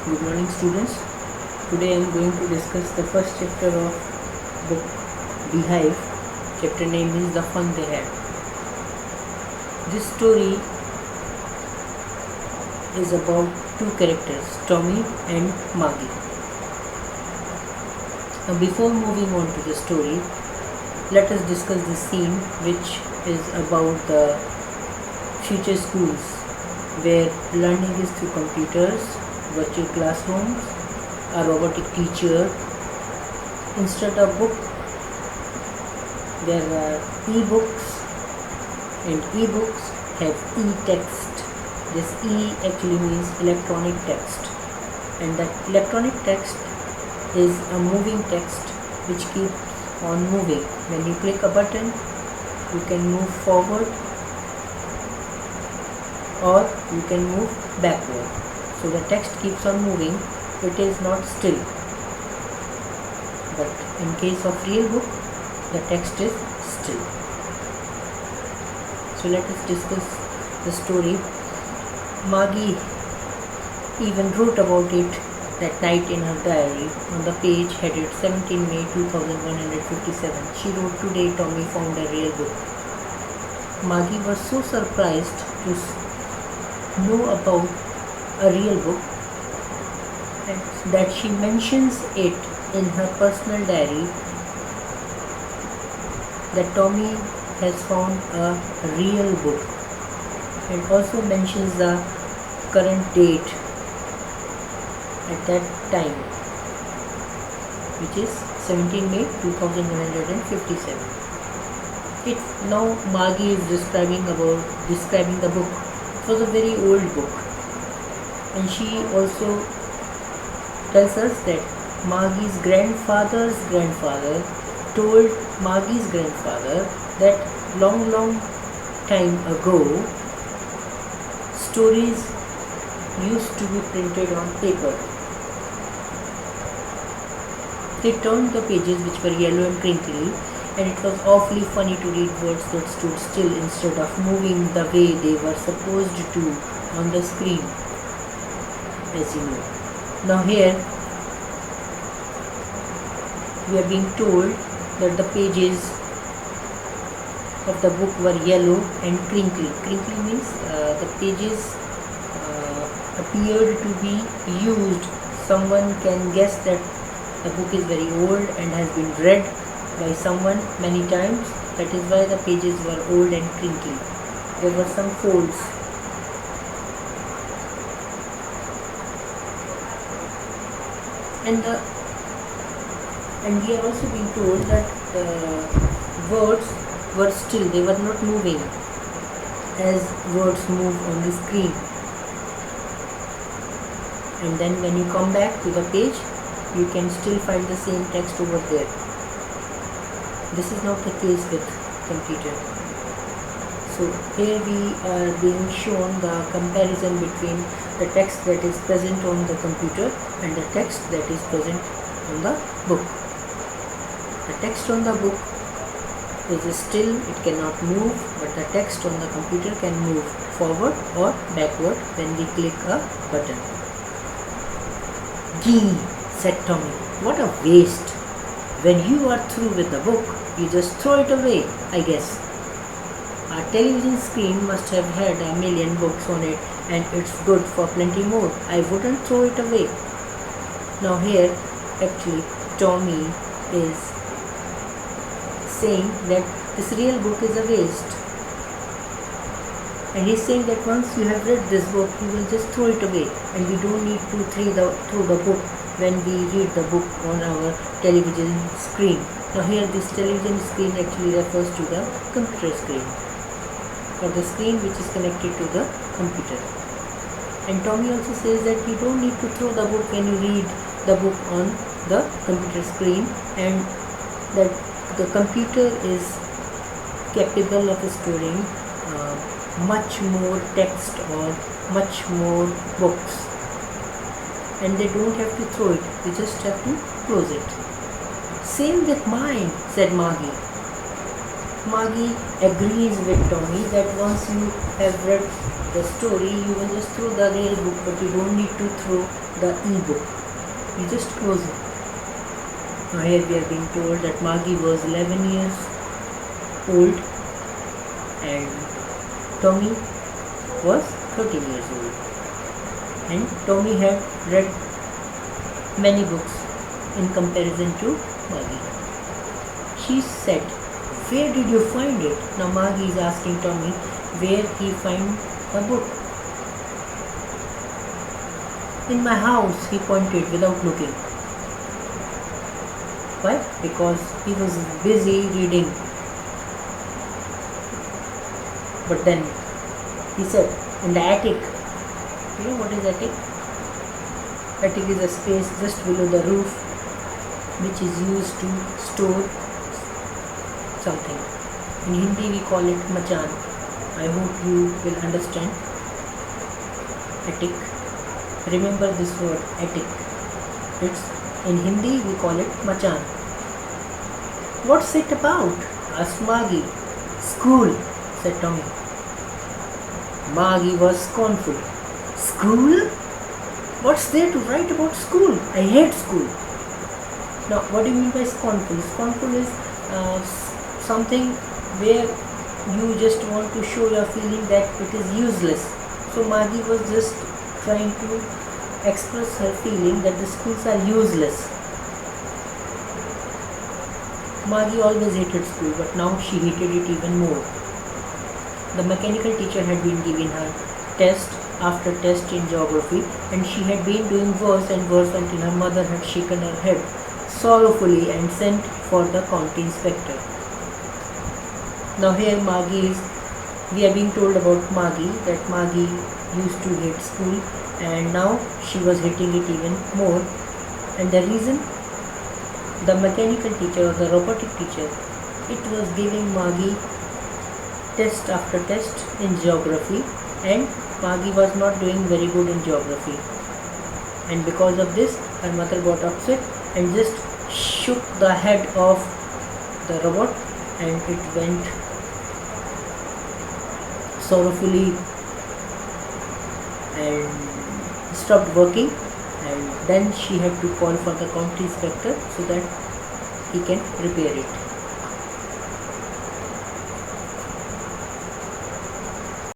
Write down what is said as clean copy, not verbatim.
Good morning, students. Today I am going to discuss the first chapter of book Beehive. Chapter name is The Fun They Had. This story is about two characters, Tommy and Maggie. Now, before moving on to the story, let us discuss the scene, which is about the future schools where learning is through computers, virtual classrooms, a robotic teacher. Instead of book, there are e-books, and e-books have e-text. This e actually means electronic text, and that electronic text is a moving text which keeps on moving. When you click a button, you can move forward or you can move backward. So the text keeps on moving, it is not still. But in case of real book, the text is still. So let us discuss the story. Maggie even wrote about it that night in her diary. On the page headed 17 May 2157, she wrote, "Today Tommy found a real book." Maggie was so surprised to know about a real book that she mentions it in her personal diary that Tommy has found a real book, and also mentions the current date at that time, which is 17 May 2157. Now Maggie is describing the book. It was a very old book, and she also tells us that Maggie's grandfather's grandfather told Maggie's grandfather that long time ago, stories used to be printed on paper. They turned the pages, which were yellow and crinkly, and it was awfully funny to read words that stood still instead of moving the way they were supposed to on the screen, as you know. Now here we are being told that the pages of the book were yellow and crinkly. Crinkly means the pages appeared to be used. Someone can guess that the book is very old and has been read by someone many times. That is why the pages were old and crinkly. There were some folds. And we are also being told that words were still, they were not moving as words move on the screen. And then when you come back to the page, you can still find the same text over there. This is not the case with computer. So here we are being shown the comparison between the text that is present on the computer and the text that is present on the book. The text on the book is still, it cannot move, but the text on the computer can move forward or backward when we click a button. "Gee," said Tommy, "what a waste. When you are through with the book, you just throw it away, I guess. Our television screen must have had a million books on it, and it's good for plenty more. I wouldn't throw it away." Now here, actually, Tommy is saying that this real book is a waste. And he's saying that once you have read this book, you will just throw it away, and we don't need to throw the book when we read the book on our television screen. Now here, this television screen actually refers to the computer screen, or the screen which is connected to the computer. And Tommy also says that you don't need to throw the book when you read the book on the computer screen, and that the computer is capable of storing much more text or much more books, and they don't have to throw it, they just have to close it. "Same with mine," said Maggie. Maggie agrees with Tommy that once you have read the story, you will just throw the real book, but you don't need to throw the e-book. You just close it. Now here we are being told that Margie was 11 years old and Tommy was 13 years old. And Tommy had read many books in comparison to Margie. She said, "Where did you find it?" Now Margie is asking Tommy where he find the book. "In my house," he pointed without looking. Why? Because he was busy reading. But then he said, "In the attic." You know what is attic? Attic is a space just below the roof which is used to store something. In Hindi we call it machan. I hope you will understand. Attic. Remember this word attic. It's in Hindi we call it machan. "What's it about?" asked Margie. "School," said Tommy. Margie was scornful. "School? What's there to write about school? I hate school." Now, what do you mean by scornful? Scornful is something where you just want to show your feeling that it is useless. So Margie was just trying to express her feeling that the schools are useless. Margie always hated school, but now she hated it even more. The mechanical teacher had been giving her test after test in geography, and she had been doing worse and worse until her mother had shaken her head sorrowfully and sent for the county inspector. Now here we are being told about Margie, that Margie used to hate school and now she was hating it even more. And the reason, the mechanical teacher or the robotic teacher, it was giving Margie test after test in geography, and Margie was not doing very good in geography. And because of this, her mother got upset and just shook the head of the robot, and it went sorrowfully and stopped working. And then she had to call for the county inspector so that he can repair it.